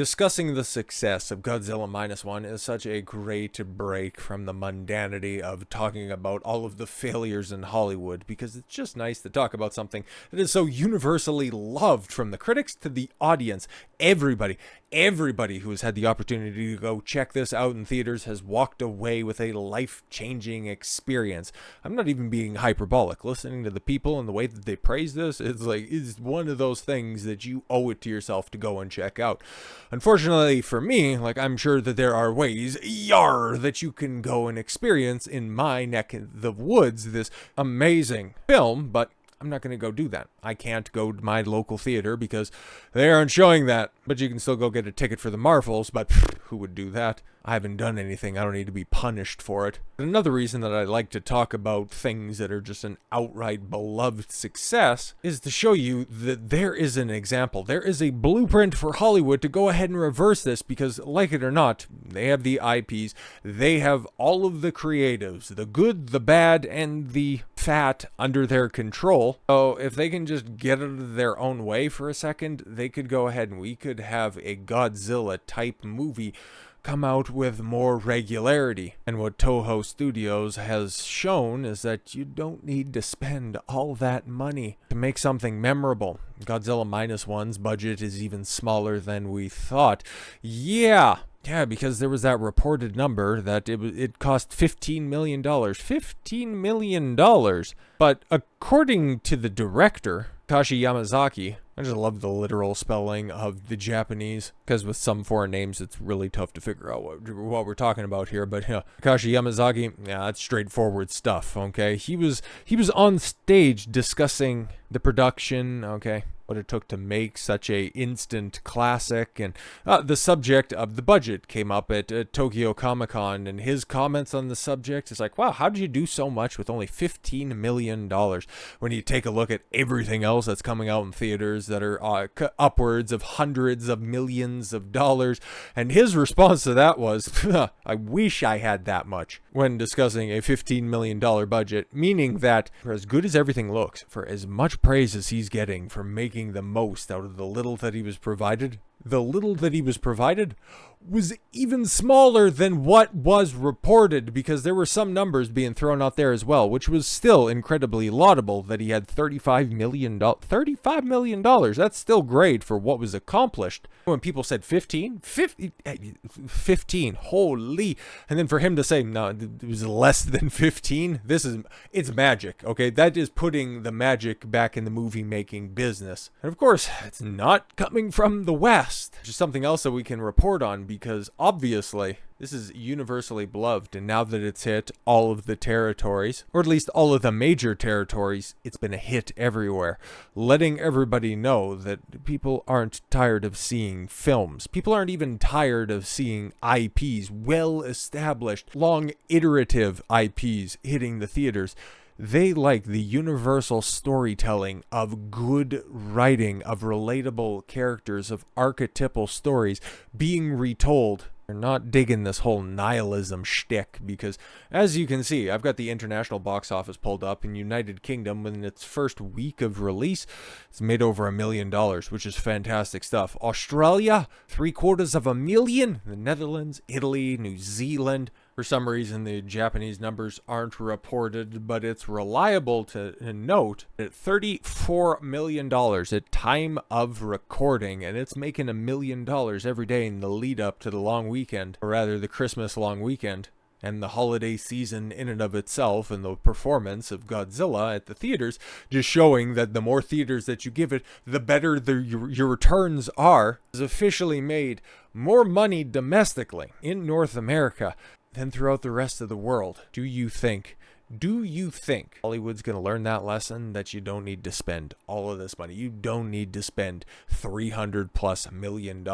Discussing the success of Godzilla Minus One is such a great break from the mundanity of talking about all of the failures in Hollywood, because it's just nice to talk about something that is so universally loved from the critics to the audience. Everybody who has had the opportunity to go check this out in theaters has walked away with a life-changing experience. I'm not even being hyperbolic. Listening to the people and the way that they praise this, it's one of those things that you owe it to yourself to go and check out. Unfortunately for me, I'm sure that there are ways, that you can go and experience in my neck of the woods this amazing film, but I'm not going to go do that. I can't go to my local theater because they aren't showing that. But you can still go get a ticket for the Marvels, but who would do that? I haven't done anything. I don't need to be punished for it. And another reason that I like to talk about things that are just an outright beloved success is to show you that there is an example. There is a blueprint for Hollywood to go ahead and reverse this because, like it or not, they have the IPs. They have all of the creatives, the good, the bad, and the fat under their control. So if they can just get out of their own way for a second, they could go ahead and we could have a Godzilla type movie come out with more regularity. And what Toho Studios has shown is that you don't need to spend all that money to make something memorable. Godzilla Minus One's budget is even smaller than we thought. Yeah, because there was that reported number that it cost $15 million. $15 million. But according to the director, Takashi Yamazaki, I just love the literal spelling of the Japanese, because with some foreign names, it's really tough to figure out what we're talking about here. But Takashi Yamazaki, that's straightforward stuff, okay? He was on stage discussing the production, okay? What it took to make such a instant classic, and the subject of the budget came up at Tokyo Comic-Con, and his comments on the subject is like, wow, how did you do so much with only $15 million? When you take a look at everything else that's coming out in theaters that are upwards of hundreds of millions of dollars, and his response to that was, I wish I had that much, when discussing a $15 million budget, meaning that for as good as everything looks, for as much praise as he's getting for making the most out of the little that he was provided, the little that he was provided was even smaller than what was reported, because there were some numbers being thrown out there as well, which was still incredibly laudable that he had $35 million. $35 million, that's still great for what was accomplished. When people said 15, holy, and then for him to say, no, it was less than 15, it's magic, okay? That is putting the magic back in the movie making business. And of course, it's not coming from the West, which is something else that we can report on, because obviously this is universally beloved, and now that it's hit all of the territories, or at least all of the major territories, it's been a hit everywhere, letting everybody know that people aren't tired of seeing films. People aren't even tired of seeing IPs, well-established, long iterative IPs hitting the theaters. They like the universal storytelling of good writing, of relatable characters, of archetypal stories being retold. They're not digging this whole nihilism shtick, because as you can see, I've got the international box office pulled up. In United Kingdom, in its first week of release, it's made over $1 million, which is fantastic stuff. Australia, $750,000. The Netherlands, Italy, New Zealand. For some reason, the Japanese numbers aren't reported, but it's reliable to note that $34 million at time of recording, and it's making $1 million every day in the lead up to the long weekend, or rather the Christmas long weekend, and the holiday season in and of itself, and the performance of Godzilla at the theaters, just showing that the more theaters that you give it, the better your returns are. Has officially made more money domestically in North America than throughout the rest of the world. Do you think Hollywood's going to learn that lesson, that you don't need to spend all of this money? You don't need to spend $300+ million.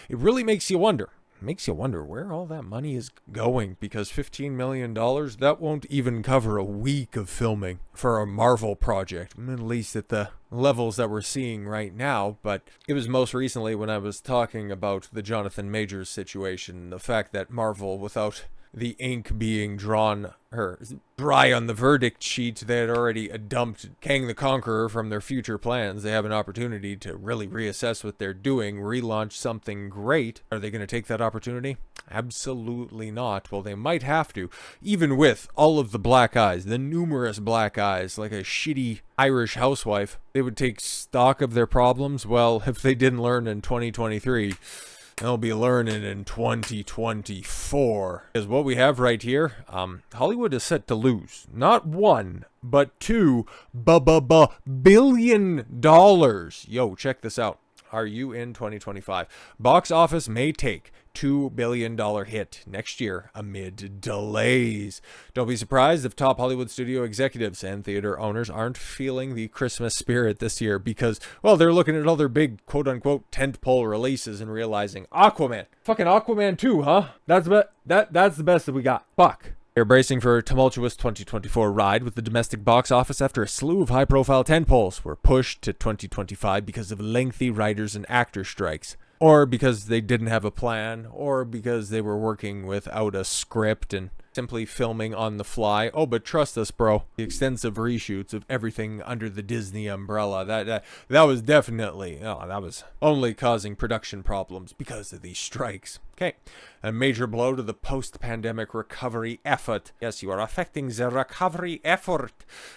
It really makes you wonder. Where all that money is going, because $15 million, that won't even cover a week of filming for a Marvel project, at least at the levels that we're seeing right now. But it was most recently when I was talking about the Jonathan Majors situation, the fact that Marvel, without the ink being drawn or dry on the verdict sheet. They had already dumped Kang the Conqueror from their future plans. They have an opportunity to really reassess what they're doing, relaunch something great. Are they going to take that opportunity? Absolutely not. Well, they might have to. Even with all of the black eyes, the numerous black eyes, like a shitty Irish housewife, they would take stock of their problems. Well, if they didn't learn in 2023, they'll be learning in 2024. Because what we have right here, Hollywood is set to lose not $1, but $2 billion. Yo, check this out. Are you in 2025? Box office may take $2 billion hit next year amid delays. Don't be surprised if top Hollywood studio executives and theater owners aren't feeling the Christmas spirit this year because, well, they're looking at all their big quote-unquote tentpole releases and realizing, Aquaman. Fucking Aquaman 2, huh? That's the best that we got. Fuck. They're bracing for a tumultuous 2024 ride with the domestic box office after a slew of high-profile tentpoles were pushed to 2025 because of lengthy writers and actor strikes, or because they didn't have a plan, or because they were working without a script and simply filming on the fly. Oh, but trust us, bro. The extensive reshoots of everything under the Disney umbrella, that was definitely, that was only causing production problems because of these strikes. Okay, a major blow to the post-pandemic recovery effort. Yes, you are affecting the recovery effort.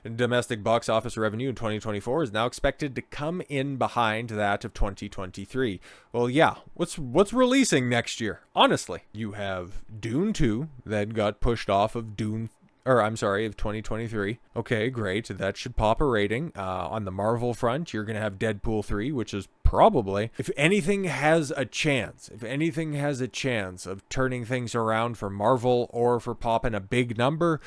Domestic box office revenue in 2024 is now expected to come in behind that of 2023. Well, yeah, what's releasing next year? Honestly, you have Dune 2 that got pushed off of of 2023. Okay, great. That should pop a rating. On the Marvel front, you're going to have Deadpool 3, which is probably, if anything has a chance of turning things around for Marvel or for popping a big number,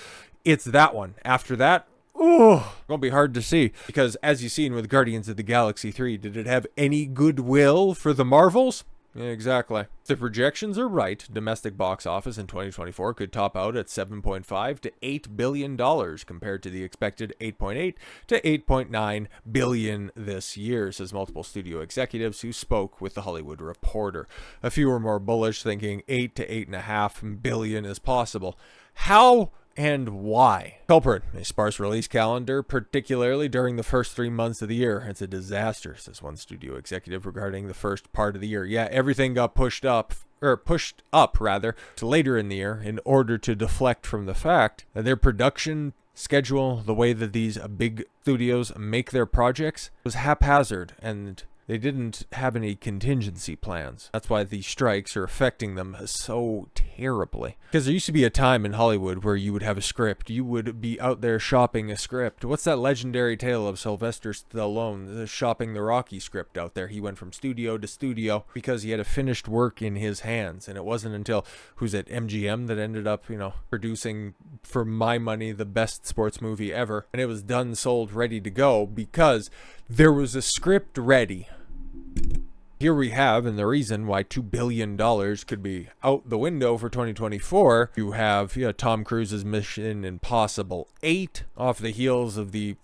it's that one. After that, gonna be hard to see. Because as you've seen with Guardians of the Galaxy 3, did it have any goodwill for the Marvels? Yeah, exactly. If the projections are right, domestic box office in 2024 could top out at $7.5 to $8 billion compared to the expected $8.8 to $8.9 billion this year, says multiple studio executives who spoke with The Hollywood Reporter. A few were more bullish, thinking $8 to $8.5 billion is possible. How and why? Culprit, a sparse release calendar, particularly during the first 3 months of the year. It's a disaster, says one studio executive regarding the first part of the year. Yeah, everything got pushed up to later in the year in order to deflect from the fact that their production schedule, the way that these big studios make their projects, was haphazard, and they didn't have any contingency plans. That's why these strikes are affecting them so terribly. Because there used to be a time in Hollywood where you would have a script. You would be out there shopping a script. What's that legendary tale of Sylvester Stallone shopping the Rocky script out there? He went from studio to studio because he had a finished work in his hands. And it wasn't until, MGM that ended up, producing, for my money, the best sports movie ever. And it was done, sold, ready to go because there was a script ready. Here we have, and the reason why $2 billion could be out the window for 2024, you have Tom Cruise's Mission Impossible 8 off the heels of the,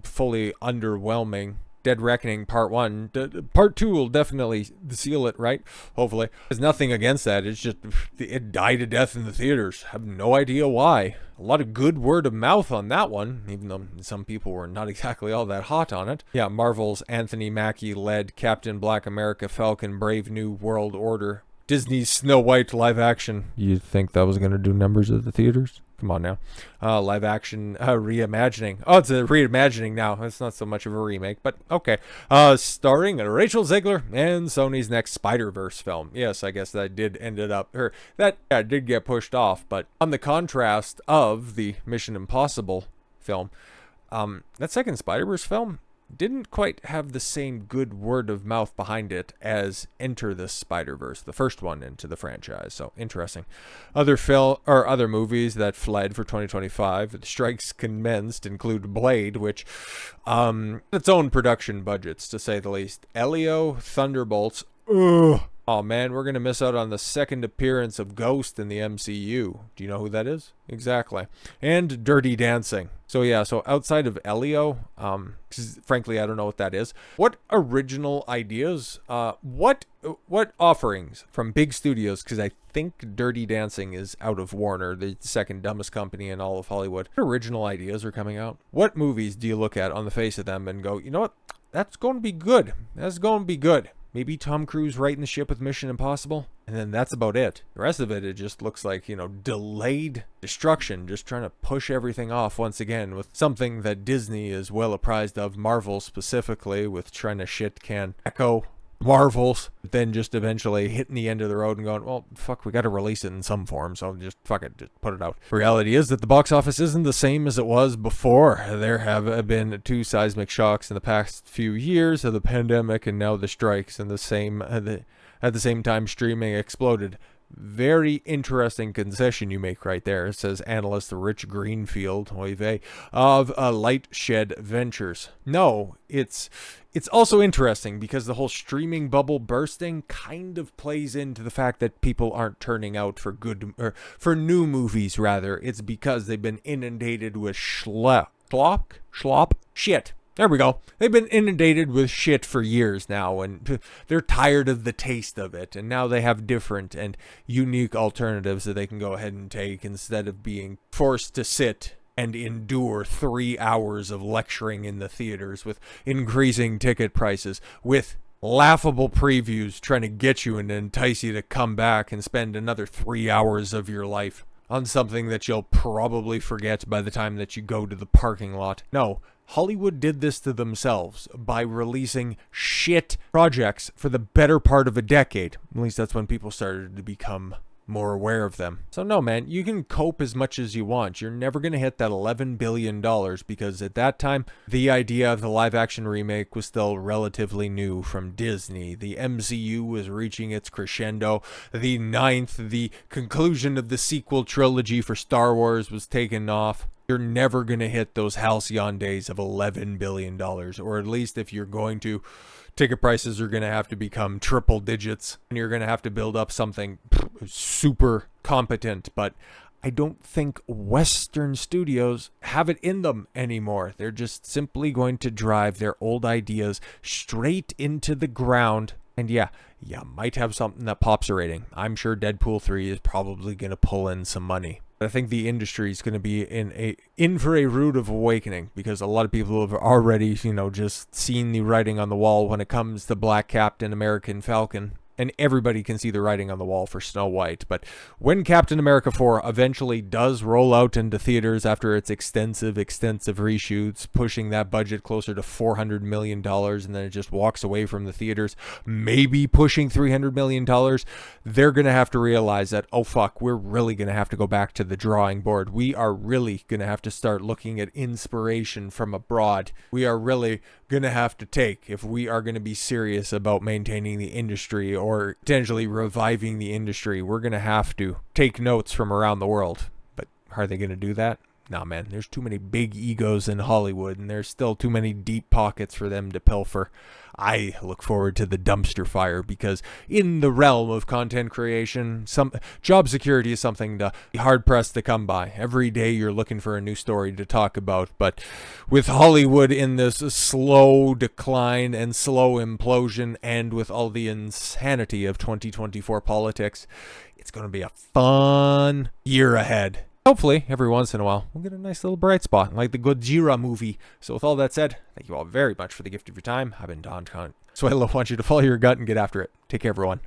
fully underwhelming Dead Reckoning Part 1. Part 2 will definitely seal it, right? Hopefully. There's nothing against that. It's just, it died to death in the theaters. I have no idea why. A lot of good word of mouth on that one, even though some people were not exactly all that hot on it. Yeah, Marvel's Anthony Mackie-led Captain Black America Falcon Brave New World Order. Disney's Snow White live action. You think that was going to do numbers at the theaters? Come on now. Live action reimagining. Oh, it's a reimagining now. It's not so much of a remake, but okay. Starring Rachel Zegler and Sony's next Spider-Verse film. Yes, I guess that did did get pushed off, but on the contrast of the Mission Impossible film, that second Spider-Verse film didn't quite have the same good word of mouth behind it as Enter the Spider-Verse, the first one into the franchise. So interesting. Other movies that fled for 2025, the strikes commenced, include Blade, which its own production budgets, to say the least. Elio, Thunderbolts. Ugh. Oh man, we're gonna miss out on the second appearance of Ghost in the MCU. Do you know who that is? Exactly. And Dirty Dancing. So yeah, so outside of Elio, 'cause frankly I don't know what that is. What original ideas, what offerings from big studios, because I think Dirty Dancing is out of Warner, the second dumbest company in all of Hollywood. What original ideas are coming out? What movies do you look at on the face of them and go, you know what? That's going to be good. That's going to be good. Maybe Tom Cruise righting the ship with Mission Impossible. And then that's about it. The rest of it just looks like, delayed destruction. Just trying to push everything off once again with something that Disney is well apprised of. Marvel specifically, with trying to shit can Echo Marvels, then just eventually hitting the end of the road and going, well, fuck, we got to release it in some form, so just fuck it, just put it out. Reality is that the box office isn't the same as it was before. There have been two seismic shocks in the past few years of the pandemic and now the strikes, and at the same time streaming exploded. Very interesting concession you make right there, says analyst Rich Greenfield, oy vey, of Lightshed Ventures. No, it's also interesting because the whole streaming bubble bursting kind of plays into the fact that people aren't turning out for for new movies, rather. It's because they've been inundated with shit. There we go. They've been inundated with shit for years now, and they're tired of the taste of it. And now they have different and unique alternatives that they can go ahead and take instead of being forced to sit and endure 3 hours of lecturing in the theaters with increasing ticket prices, with laughable previews trying to get you and entice you to come back and spend another 3 hours of your life on something that you'll probably forget by the time that you go to the parking lot. No. Hollywood did this to themselves by releasing shit projects for the better part of a decade. At least that's when people started to become more aware of them. So no, man, you can cope as much as you want. You're never going to hit that $11 billion because at that time, the idea of the live action remake was still relatively new from Disney. The MCU was reaching its crescendo. The conclusion of the sequel trilogy for Star Wars was taken off. You're never going to hit those halcyon days of $11 billion, or at least if you're going to, ticket prices are going to have to become triple digits, and you're going to have to build up something super competent. But I don't think Western studios have it in them anymore. They're just simply going to drive their old ideas straight into the ground. And yeah, you might have something that pops a rating. I'm sure Deadpool 3 is probably going to pull in some money. I think the industry is going to be in for a rude of awakening because a lot of people have already, just seen the writing on the wall when it comes to Black Captain, American Falcon. And everybody can see the writing on the wall for Snow White. But when Captain America 4 eventually does roll out into theaters after its extensive reshoots, pushing that budget closer to $400 million, and then it just walks away from the theaters, maybe pushing $300 million, they're going to have to realize that, oh fuck, we're really going to have to go back to the drawing board. We are really going to have to start looking at inspiration from abroad. We are really going to have to take, if we are going to be serious about maintaining the industry or potentially reviving the industry, we're going to have to take notes from around the world. But are they going to do that? Nah, man, there's too many big egos in Hollywood, and there's still too many deep pockets for them to pilfer. I look forward to the dumpster fire because in the realm of content creation, some job security is something to be hard-pressed to come by. Every day you're looking for a new story to talk about, but with Hollywood in this slow decline and slow implosion, and with all the insanity of 2024 politics, it's going to be a fun year ahead. Hopefully, every once in a while, we'll get a nice little bright spot, like the Godzilla movie. So with all that said, thank you all very much for the gift of your time. I've been Don Consuelo. I want you to follow your gut and get after it. Take care, everyone.